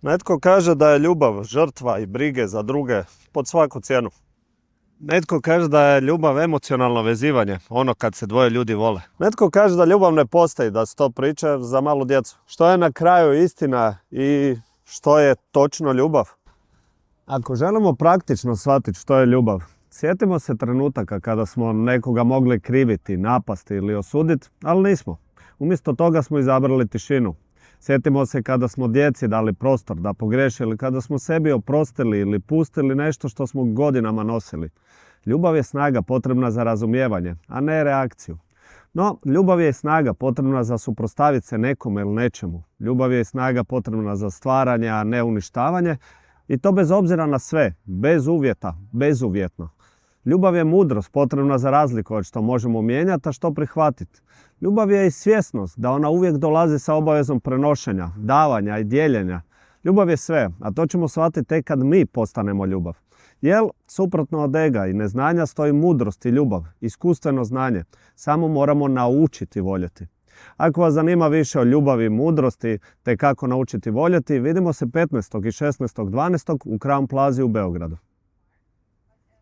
Netko kaže da je ljubav žrtva i brige za druge pod svaku cijenu. Netko kaže da je ljubav emocionalno vezivanje, ono kad se dvoje ljudi vole. Netko kaže da ljubav ne postoji, da se to priča za malu djecu. Što je na kraju istina i što je točno ljubav? Ako želimo praktično shvatiti što je ljubav, sjetimo se trenutaka kada smo nekoga mogli kriviti, napasti ili osuditi, ali nismo. Umjesto toga smo izabrali tišinu. Sjetimo se kada smo djeci dali prostor da pogriješe ili kada smo sebi oprostili ili pustili nešto što smo godinama nosili. Ljubav je snaga potrebna za razumijevanje, a ne reakciju. No, ljubav je snaga potrebna za suprotstaviti se nekome ili nečemu. Ljubav je snaga potrebna za stvaranje, a ne uništavanje. I to bez obzira na sve, bez uvjeta, bezuvjetno. Ljubav je mudrost potrebna za razliku od što možemo mijenjati, a što prihvatiti. Ljubav je i svjesnost da ona uvijek dolazi sa obavezom prenošenja, davanja i dijeljenja. Ljubav je sve, a to ćemo shvatiti tek kad mi postanemo ljubav. Jer suprotno od ega i neznanja stoji mudrost i ljubav, iskustveno znanje. Samo moramo naučiti voljeti. Ako vas zanima više o ljubavi i mudrosti te kako naučiti voljeti, vidimo se 15. i 16.12. u Crown Plazi u Beogradu.